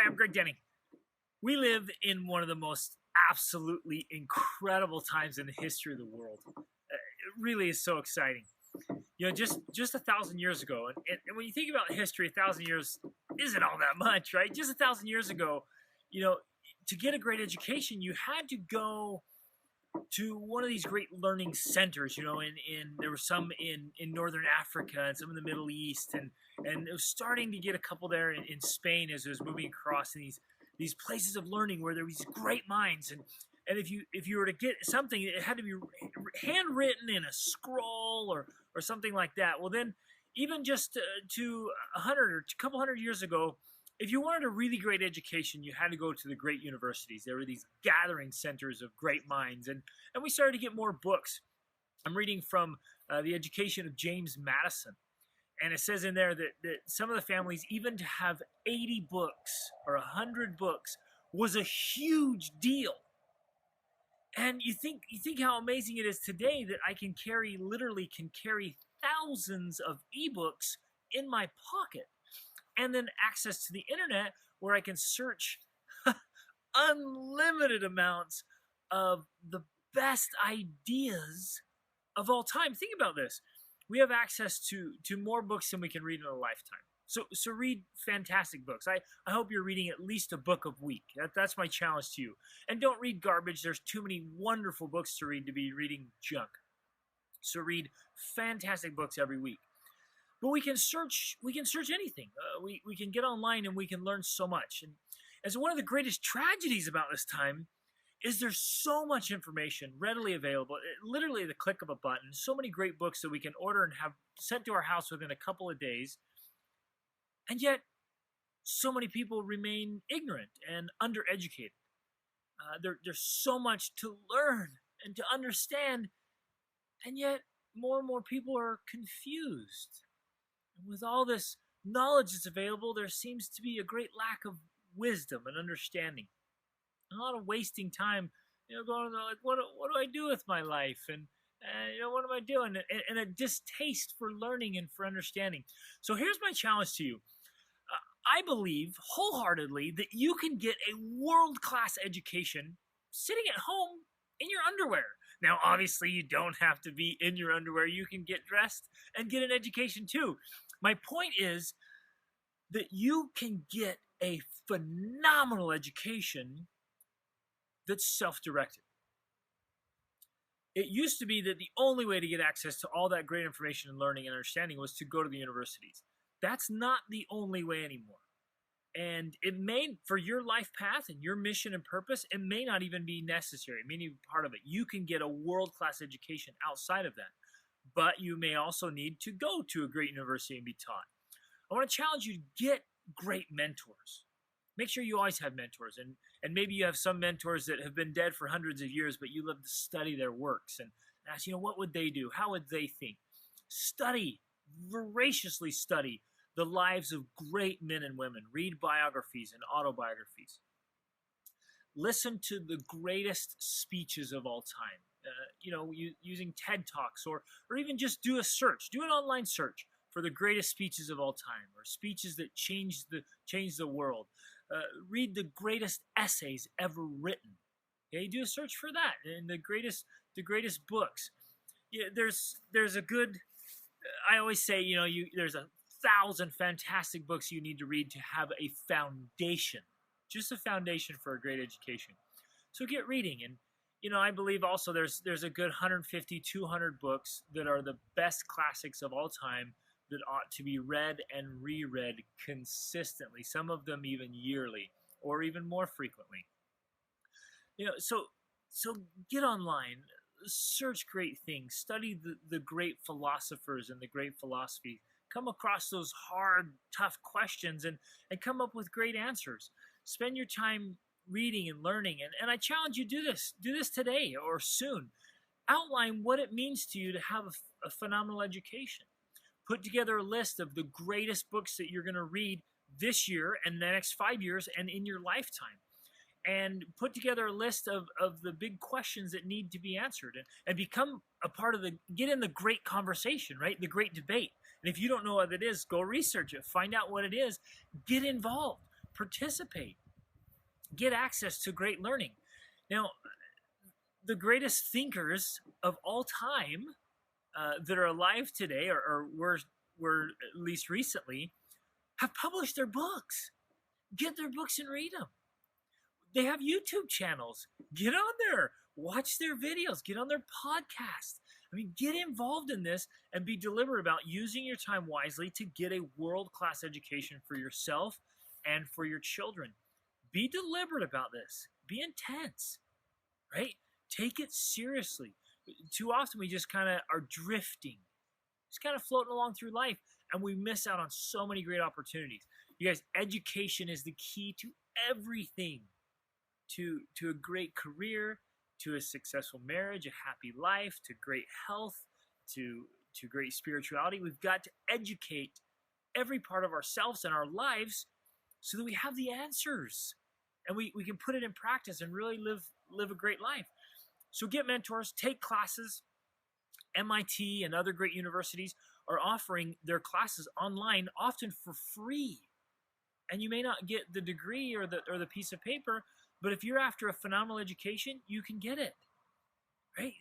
Hi, I'm Greg Denning. We live in one of the most absolutely incredible times in the history of the world. It really is so exciting. Just 1,000 years ago, and when you think about history, 1,000 years isn't all that much, right? Just 1,000 years ago, you know, to get a great education, you had to go to one of these great learning centers. In there were some in northern Africa and some in the Middle East, and it was starting to get a couple there in Spain as it was moving across in these places of learning where there were these great minds. And if you were to get something, it had to be handwritten in a scroll or something like that. Well, then even just to 100 or a couple hundred years ago, if you wanted a really great education, you had to go to the great universities. There were these gathering centers of great minds, and we started to get more books. I'm reading from The Education of James Madison, and it says in there that some of the families, even to have 80 books or 100 books was a huge deal. And you think how amazing it is today that I literally can carry thousands of ebooks in my pocket, and then access to the internet where I can search unlimited amounts of the best ideas of all time. Think about this. We have access to more books than we can read in a lifetime. So read fantastic books. I hope you're reading at least a book a week. That's my challenge to you. And don't read garbage. There's too many wonderful books to read to be reading junk. So read fantastic books every week. But we can search anything. We can get online and we can learn so much. And so one of the greatest tragedies about this time is there's so much information readily available, literally the click of a button. So many great books that we can order and have sent to our house within a couple of days. And yet, so many people remain ignorant and undereducated. There's so much to learn and to understand, and yet more and more people are confused. And with all this knowledge that's available, there seems to be a great lack of wisdom and understanding. A lot of wasting time, going like, what do I do with my life? And what am I doing? And a distaste for learning and for understanding. So here's my challenge to you. I believe wholeheartedly that you can get a world-class education sitting at home in your underwear. Now, obviously, you don't have to be in your underwear. You can get dressed and get an education too. My point is that you can get a phenomenal education that's self-directed. It used to be that the only way to get access to all that great information and learning and understanding was to go to the universities. That's not the only way anymore. And it may, for your life path and your mission and purpose, it may not even be necessary. It may not be part of it. You can get a world-class education outside of that. But you may also need to go to a great university and be taught. I want to challenge you to get great mentors. Make sure you always have mentors. And maybe you have some mentors that have been dead for hundreds of years, but you love to study their works and ask, what would they do? How would they think? Study, voraciously study the lives of great men and women. Read biographies and autobiographies. Listen to the greatest speeches of all time. Using TED Talks or even just do a search. Do an online search for the greatest speeches of all time or speeches that changed the world. Read the greatest essays ever written. Okay, do a search for that and the greatest books. Yeah, there's a good. I always say there's 1,000 fantastic books you need to read to have a foundation, just a foundation for a great education. So get reading, and I believe also there's a good 150, 200 books that are the best classics of all time that ought to be read and reread consistently, some of them even yearly or even more frequently. So get online, search great things, study the great philosophers and the great philosophy. Come across those hard, tough questions and come up with great answers. Spend your time reading and learning. And I challenge you, do this. Do this today or soon. Outline what it means to you to have a phenomenal education. Put together a list of the greatest books that you're going to read this year and the next 5 years and in your lifetime. And put together a list of the big questions that need to be answered. And become a part of get in the great conversation, right? The great debate. And if you don't know what it is, go research it. Find out what it is. Get involved. participate, get access to great learning. Now, the greatest thinkers of all time that are alive today, or were at least recently, have published their books. Get their books and read them. They have YouTube channels. Get on there. Watch their videos. Get on their podcast. I mean, get involved in this and be deliberate about using your time wisely to get a world-class education for yourself and for your children. Be deliberate about this. Be intense, right? Take it seriously. Too often we just kind of are drifting, just kind of floating along through life, and we miss out on so many great opportunities. You guys, education is the key to everything, to a great career, to a successful marriage, a happy life, to great health, to great spirituality. We've got to educate every part of ourselves and our lives so that we have the answers and we can put it in practice and really live a great life. So get mentors, take classes. MIT and other great universities are offering their classes online, often for free. And you may not get the degree or the piece of paper, but if you're after a phenomenal education, you can get it, right?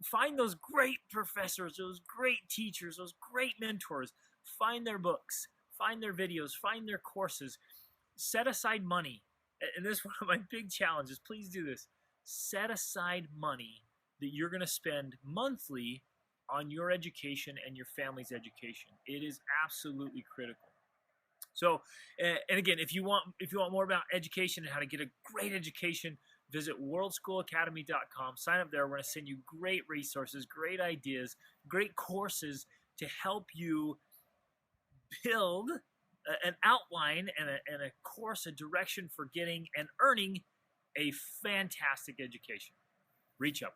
Find those great professors, those great teachers, those great mentors. Find their books, find their videos, find their courses. Set aside money. And this is one of my big challenges. Please do this. Set aside money that you're going to spend monthly on your education and your family's education. It is absolutely critical. So, and again, if you want more about education and how to get a great education, visit worldschoolacademy.com. Sign up there. We're going to send you great resources, great ideas, great courses to help you build an outline and a course, a direction for getting and earning a fantastic education. Reach up.